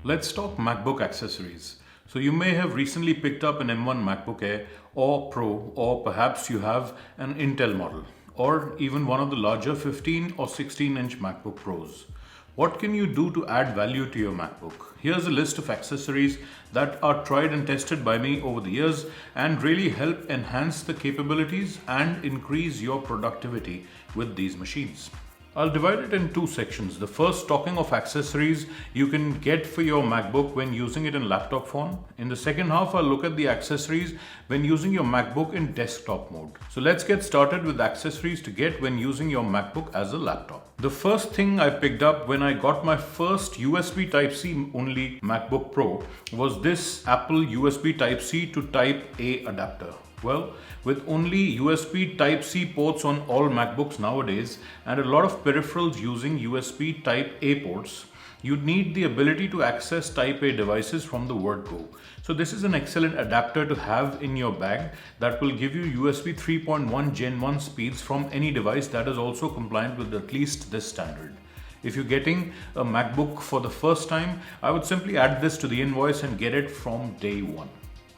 Let's talk MacBook accessories. So you may have recently picked up an M1 MacBook Air or Pro, or perhaps you have an Intel model, or even one of the larger 15 or 16-inch MacBook Pros. What can you do to add value to your MacBook? Here's a list of accessories that are tried and tested by me over the years and really help enhance the capabilities and increase your productivity with these machines. I'll divide it in two sections. The first talking of accessories you can get for your MacBook when using it in laptop form. In the second half, I'll look at the accessories when using your MacBook in desktop mode. So let's get started with accessories to get when using your MacBook as a laptop. The first thing I picked up when I got my first USB Type-C only MacBook Pro was this Apple USB Type-C to Type-A adapter. Well, with only USB Type-C ports on all MacBooks nowadays and a lot of peripherals using USB Type-A ports, you need the ability to access Type-A devices from the word go. So this is an excellent adapter to have in your bag that will give you USB 3.1 Gen 1 speeds from any device that is also compliant with at least this standard. If you're getting a MacBook for the first time, I would simply add this to the invoice and get it from day one.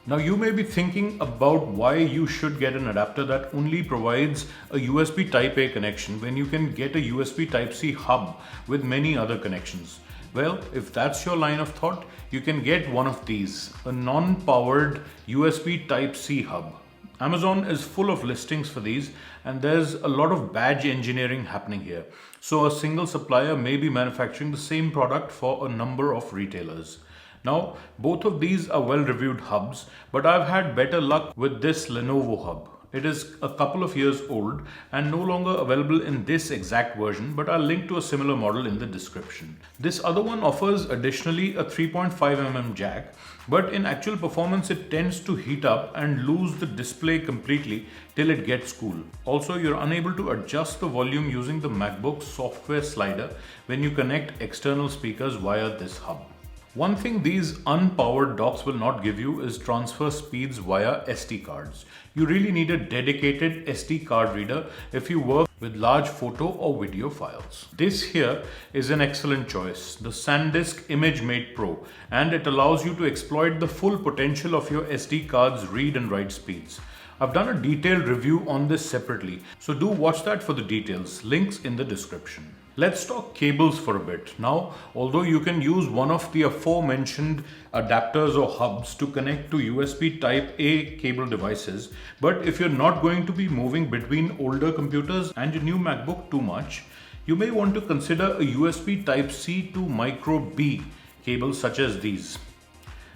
Now you may be thinking about why you should get an adapter that only provides a USB Type-A connection when you can get a USB Type-C hub with many other connections. Well, if that's your line of thought, you can get one of these, a non-powered USB Type-C hub. Amazon is full of listings for these and there's a lot of badge engineering happening here. So a single supplier may be manufacturing the same product for a number of retailers. Now, both of these are well-reviewed hubs, but I've had better luck with this Lenovo hub. It is a couple of years old and no longer available in this exact version, but I'll link to a similar model in the description. This other one offers additionally a 3.5mm jack, but in actual performance it tends to heat up and lose the display completely till it gets cool. Also, you're unable to adjust the volume using the MacBook software slider when you connect external speakers via this hub. One thing these unpowered docks will not give you is transfer speeds via SD cards. You really need a dedicated SD card reader if you work with large photo or video files. This here is an excellent choice, the Sandisk Imagemate Pro, and it allows you to exploit the full potential of your SD card's read and write speeds. I've done a detailed review on this separately, so do watch that for the details, links in the description. Let's talk cables for a bit. Now, although you can use one of the aforementioned adapters or hubs to connect to USB Type-A cable devices, but if you're not going to be moving between older computers and your new MacBook too much, you may want to consider a USB Type-C to Micro B cables such as these.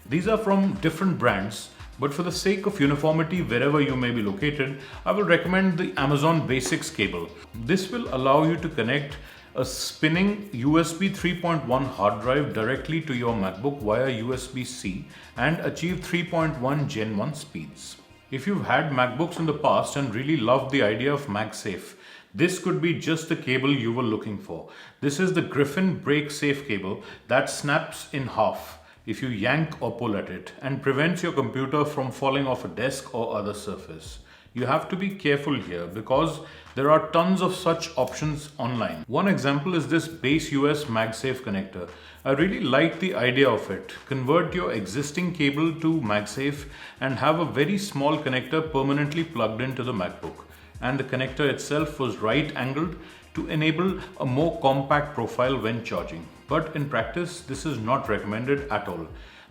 These are from different brands, but for the sake of uniformity wherever you may be located, I will recommend the Amazon Basics cable. This will allow you to connect a spinning USB 3.1 hard drive directly to your MacBook via USB-C and achieve 3.1 Gen 1 speeds. If you've had MacBooks in the past and really loved the idea of MagSafe, this could be just the cable you were looking for. This is the Griffin BreakSafe cable that snaps in half if you yank or pull at it and prevents your computer from falling off a desk or other surface. You have to be careful here because there are tons of such options online. One example is this base US MagSafe connector. I really like the idea of it. Convert your existing cable to MagSafe and have a very small connector permanently plugged into the MacBook. And the connector itself was right angled to enable a more compact profile when charging. But in practice, this is not recommended at all.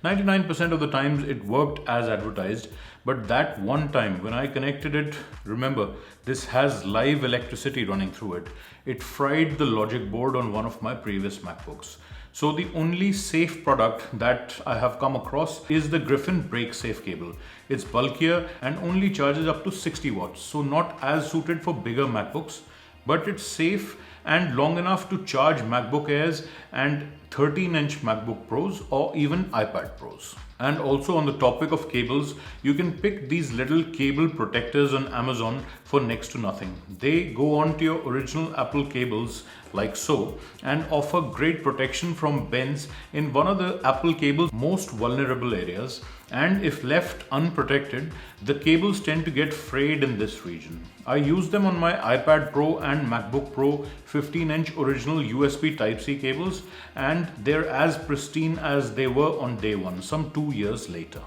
99% of the times it worked as advertised, but that one time when I connected it, remember, this has live electricity running through it. It fried the logic board on one of my previous MacBooks. So the only safe product that I have come across is the Griffin BreakSafe cable. It's bulkier and only charges up to 60 watts, so not as suited for bigger MacBooks, but it's safe and long enough to charge MacBook Airs and 13-inch MacBook Pros or even iPad Pros. And also on the topic of cables, you can pick these little cable protectors on Amazon for next to nothing. They go onto your original Apple cables like so, and offer great protection from bends in one of the Apple cable's most vulnerable areas. And if left unprotected, the cables tend to get frayed in this region. I use them on my iPad Pro and MacBook Pro 15-inch original USB Type-C cables, and they're as pristine as they were on day one, some 2 years later.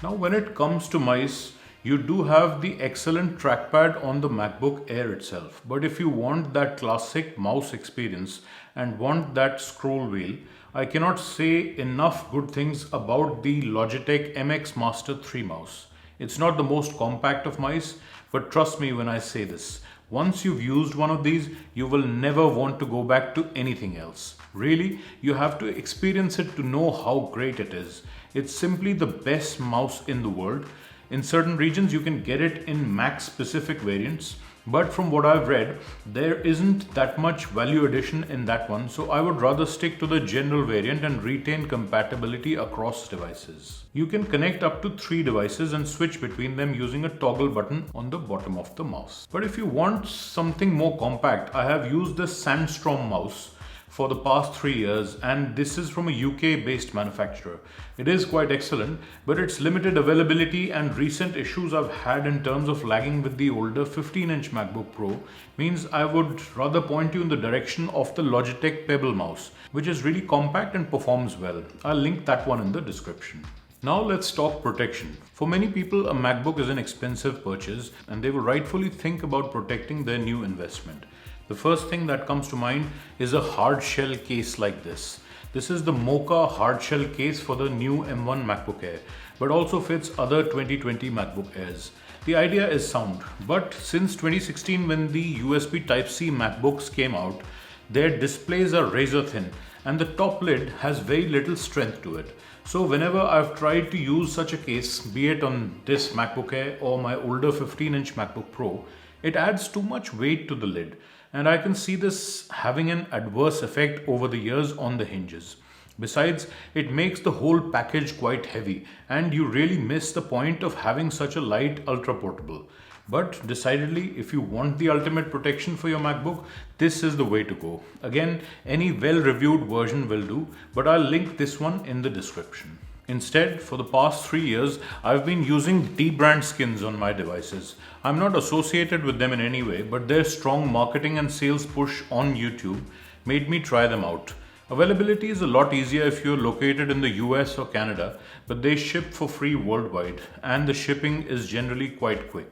Now when it comes to mice, you do have the excellent trackpad on the MacBook Air itself, but if you want that classic mouse experience and want that scroll wheel, I cannot say enough good things about the Logitech MX Master 3 mouse. It's not the most compact of mice, but trust me when I say this. Once you've used one of these, you will never want to go back to anything else. Really, you have to experience it to know how great it is. It's simply the best mouse in the world. In certain regions, you can get it in Mac specific variants, but from what I've read, there isn't that much value addition in that one, so I would rather stick to the general variant and retain compatibility across devices. You can connect up to 3 devices and switch between them using a toggle button on the bottom of the mouse. But if you want something more compact, I have used the Sandstorm mouse for the past 3 years, and this is from a UK based manufacturer. It is quite excellent, but its limited availability and recent issues I've had in terms of lagging with the older 15-inch MacBook Pro means I would rather point you in the direction of the Logitech Pebble mouse, which is really compact and performs well. I'll link that one in the description. Now let's talk protection. For many people, a MacBook is an expensive purchase and they will rightfully think about protecting their new investment. The first thing that comes to mind is a hard shell case like this. This is the MOCA hard shell case for the new M1 MacBook Air, but also fits other 2020 MacBook Airs. The idea is sound, but since 2016 when the USB Type-C MacBooks came out, their displays are razor thin and the top lid has very little strength to it. So whenever I've tried to use such a case, be it on this MacBook Air or my older 15-inch MacBook Pro, it adds too much weight to the lid. And I can see this having an adverse effect over the years on the hinges. Besides, it makes the whole package quite heavy and you really miss the point of having such a light ultra portable. But decidedly, if you want the ultimate protection for your MacBook, this is the way to go. Again, any well-reviewed version will do, but I'll link this one in the description. Instead, for the past 3 years, I've been using Dbrand Skins on my devices. I'm not associated with them in any way, but their strong marketing and sales push on YouTube made me try them out. Availability is a lot easier if you're located in the US or Canada, but they ship for free worldwide and the shipping is generally quite quick.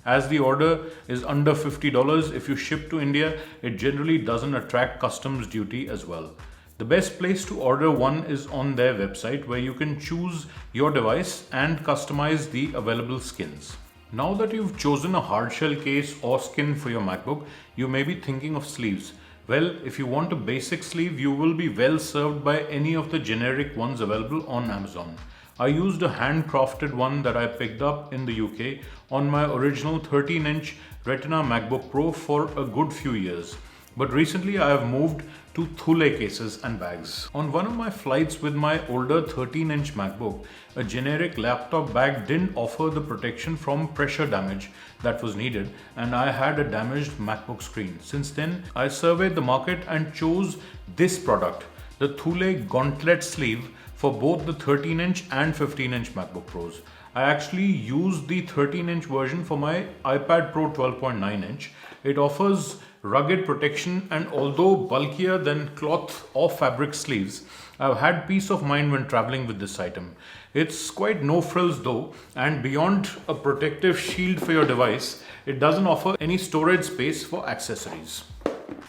As the order is under $50, if you ship to India, it generally doesn't attract customs duty as well. The best place to order one is on their website where you can choose your device and customize the available skins. Now that you've chosen a hard shell case or skin for your MacBook, you may be thinking of sleeves. Well, if you want a basic sleeve, you will be well served by any of the generic ones available on Amazon. I used a handcrafted one that I picked up in the UK on my original 13-inch Retina MacBook Pro for a good few years. But recently I have moved to Thule cases and bags. On one of my flights with my older 13-inch MacBook, a generic laptop bag didn't offer the protection from pressure damage that was needed, and I had a damaged MacBook screen. Since then, I surveyed the market and chose this product, the Thule Gauntlet sleeve for both the 13-inch and 15-inch MacBook Pros. I actually used the 13-inch version for my iPad Pro 12.9-inch. It offers rugged protection, and although bulkier than cloth or fabric sleeves, I've had peace of mind when traveling with this item. It's quite no frills though, and beyond a protective shield for your device, it doesn't offer any storage space for accessories.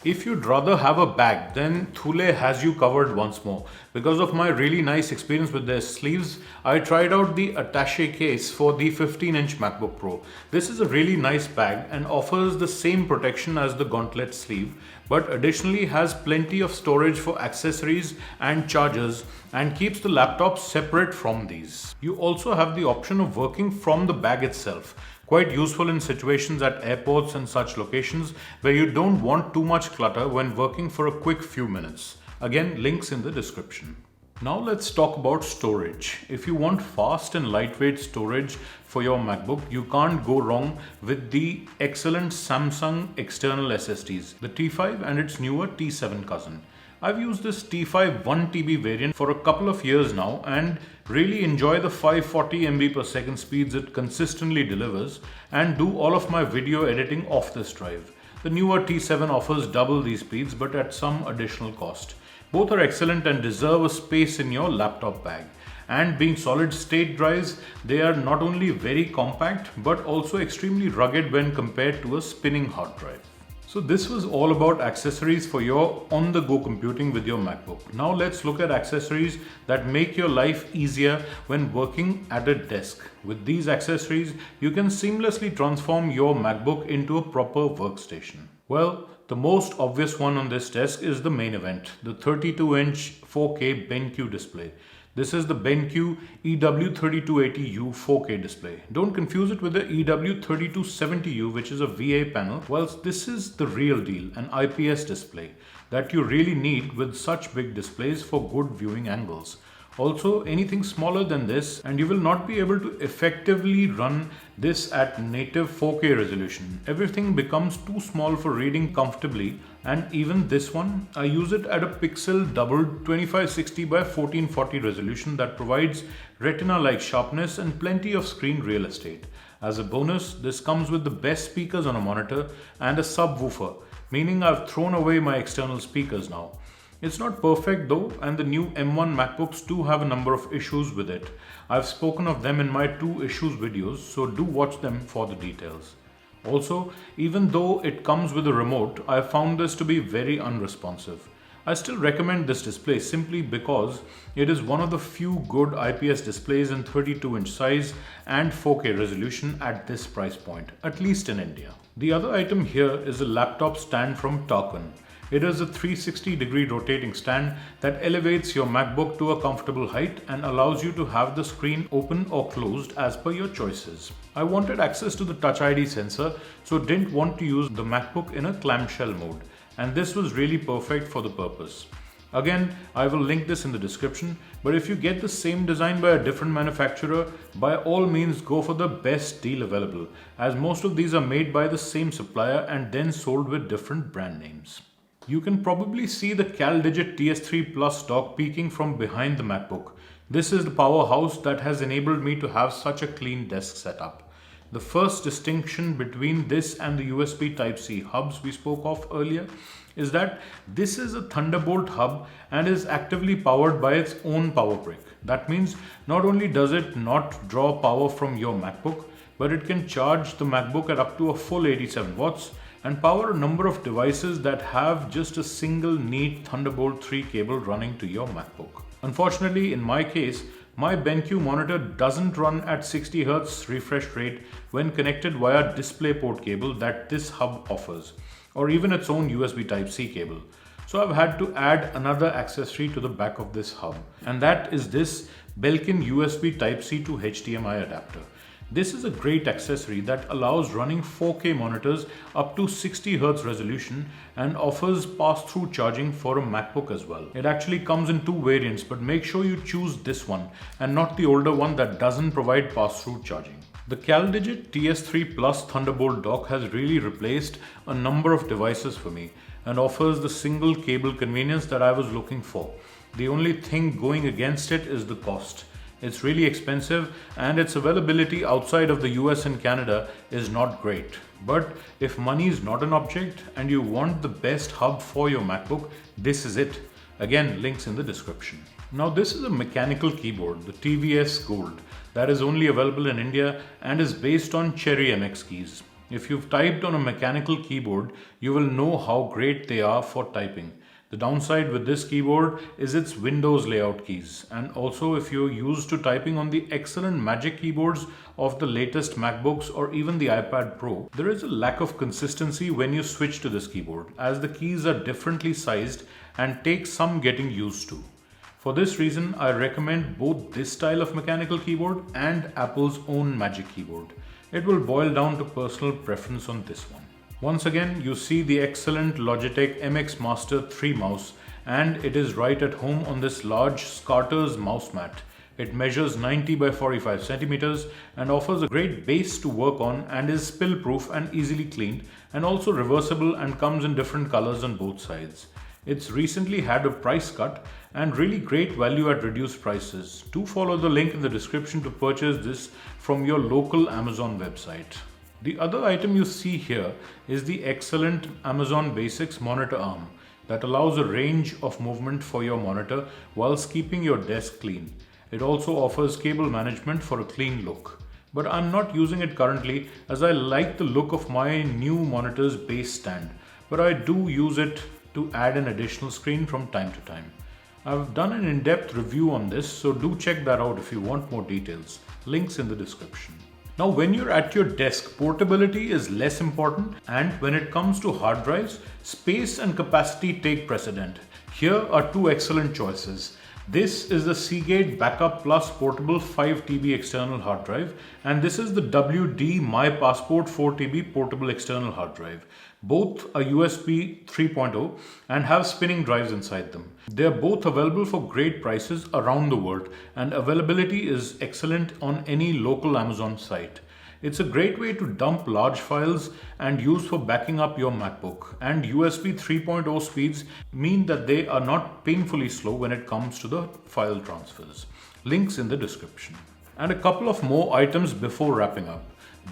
If you'd rather have a bag, then Thule has you covered once more. Because of my really nice experience with their sleeves, I tried out the attache case for the 15-inch MacBook Pro. This is a really nice bag and offers the same protection as the Gauntlet sleeve, but additionally has plenty of storage for accessories and chargers and keeps the laptop separate from these. You also have the option of working from the bag itself. Quite useful in situations at airports and such locations where you don't want too much clutter when working for a quick few minutes. Again, links in the description. Now let's talk about storage. If you want fast and lightweight storage for your MacBook, you can't go wrong with the excellent Samsung external SSDs, the T5 and its newer T7 cousin. I've used this T5 1TB variant for a couple of years now and really enjoy the 540 MB per second speeds it consistently delivers and do all of my video editing off this drive. The newer T7 offers double these speeds but at some additional cost. Both are excellent and deserve a space in your laptop bag. And being solid state drives, they are not only very compact but also extremely rugged when compared to a spinning hard drive. So this was all about accessories for your on-the-go computing with your MacBook. Now let's look at accessories that make your life easier when working at a desk. With these accessories, you can seamlessly transform your MacBook into a proper workstation. Well, the most obvious one on this desk is the main event, the 32-inch 4K Benq display. This is the Benq EW3280U 4K display. Don't confuse it with the EW3270U, which is a VA panel. Whilst this is the real deal, an IPS display that you really need with such big displays for good viewing angles. Also, anything smaller than this and you will not be able to effectively run this at native 4K resolution. Everything becomes too small for reading comfortably, and even this one, I use it at a pixel doubled 2560 by 1440 resolution that provides retina-like sharpness and plenty of screen real estate. As a bonus, this comes with the best speakers on a monitor and a subwoofer, meaning I've thrown away my external speakers now. It's not perfect though, and the new M1 MacBooks do have a number of issues with it. I've spoken of them in my 2 issues videos, so do watch them for the details. Also, even though it comes with a remote, I found this to be very unresponsive. I still recommend this display simply because it is one of the few good IPS displays in 32-inch size and 4K resolution at this price point, at least in India. The other item here is a laptop stand from TARKAN. It is a 360-degree rotating stand that elevates your MacBook to a comfortable height and allows you to have the screen open or closed as per your choices. I wanted access to the Touch ID sensor, so didn't want to use the MacBook in a clamshell mode, and this was really perfect for the purpose. Again, I will link this in the description, but if you get the same design by a different manufacturer, by all means go for the best deal available, as most of these are made by the same supplier and then sold with different brand names. You can probably see the Caldigit TS3 Plus dock peeking from behind the MacBook. This is the powerhouse that has enabled me to have such a clean desk setup. The first distinction between this and the USB Type-C hubs we spoke of earlier is that this is a Thunderbolt hub and is actively powered by its own power brick. That means not only does it not draw power from your MacBook, but it can charge the MacBook at up to a full 87 watts and power a number of devices that have just a single neat Thunderbolt 3 cable running to your MacBook. Unfortunately, in my case, my BenQ monitor doesn't run at 60 Hz refresh rate when connected via DisplayPort cable that this hub offers, or even its own USB Type-C cable. So I've had to add another accessory to the back of this hub, and that is this Belkin USB Type-C to HDMI adapter. This is a great accessory that allows running 4K monitors up to 60 Hz resolution and offers pass-through charging for a MacBook as well. It actually comes in 2 variants, but make sure you choose this one and not the older one that doesn't provide pass-through charging. The Caldigit TS3 Plus Thunderbolt dock has really replaced a number of devices for me and offers the single cable convenience that I was looking for. The only thing going against it is the cost. It's really expensive and its availability outside of the US and Canada is not great. But if money is not an object and you want the best hub for your MacBook, this is it. Again, links in the description. Now this is a mechanical keyboard, the TVS Gold, that is only available in India and is based on Cherry MX keys. If you've typed on a mechanical keyboard, you will know how great they are for typing. The downside with this keyboard is its Windows layout keys, and also if you're used to typing on the excellent Magic keyboards of the latest MacBooks or even the iPad Pro, there is a lack of consistency when you switch to this keyboard, as the keys are differently sized and take some getting used to. For this reason, I recommend both this style of mechanical keyboard and Apple's own Magic keyboard. It will boil down to personal preference on this one. Once again, you see the excellent Logitech MX Master 3 mouse and it is right at home on this large Scarters Mouse Mat. It measures 90 by 45 centimeters and offers a great base to work on and is spill proof and easily cleaned, and also reversible and comes in different colors on both sides. It's recently had a price cut and really great value at reduced prices. Do follow the link in the description to purchase this from your local Amazon website. The other item you see here is the excellent Amazon Basics monitor arm that allows a range of movement for your monitor whilst keeping your desk clean. It also offers cable management for a clean look. But I'm not using it currently as I like the look of my new monitor's base stand, but I do use it to add an additional screen from time to time. I've done an in-depth review on this, so do check that out if you want more details. Links in the description. Now, when you're at your desk, portability is less important, and when it comes to hard drives, space and capacity take precedent. Here are two excellent choices. This is the Seagate Backup Plus Portable 5 TB external hard drive, and this is the WD My Passport 4 TB portable external hard drive. Both are USB 3.0 and have spinning drives inside them. They are both available for great prices around the world, and availability is excellent on any local Amazon site. It's a great way to dump large files and use for backing up your MacBook, and USB 3.0 speeds mean that they are not painfully slow when it comes to the file transfers. Links in the description. And a couple of more items before wrapping up.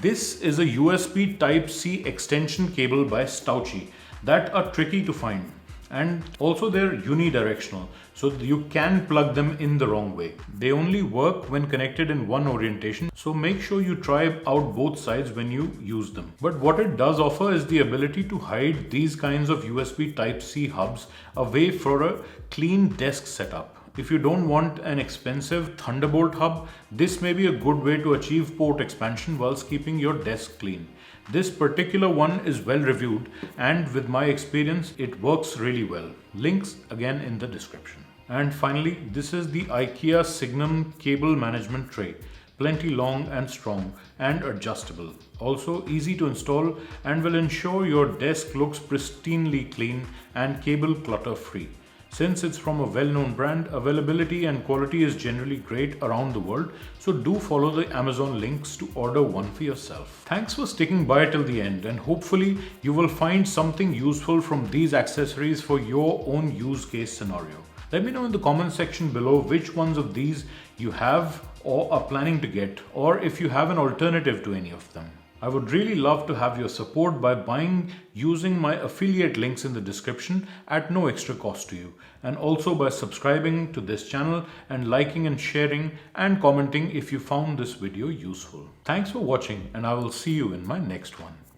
This is a USB Type-C extension cable by Stouchi that are tricky to find, and also they're unidirectional, so you can plug them in the wrong way. They only work when connected in one orientation, so make sure you try out both sides when you use them. But what it does offer is the ability to hide these kinds of USB Type-C hubs away for a clean desk setup. If you don't want an expensive Thunderbolt hub, this may be a good way to achieve port expansion whilst keeping your desk clean. This particular one is well reviewed, and with my experience, it works really well. Links again in the description. And finally, this is the Ikea Signum cable management tray. Plenty long and strong and adjustable. Also easy to install and will ensure your desk looks pristinely clean and cable clutter free. Since it's from a well-known brand, availability and quality is generally great around the world, so do follow the Amazon links to order one for yourself. Thanks for sticking by till the end, and hopefully you will find something useful from these accessories for your own use case scenario. Let me know in the comment section below which ones of these you have or are planning to get, or if you have an alternative to any of them. I would really love to have your support by buying using my affiliate links in the description at no extra cost to you, and also by subscribing to this channel and liking and sharing and commenting if you found this video useful. Thanks for watching, and I will see you in my next one.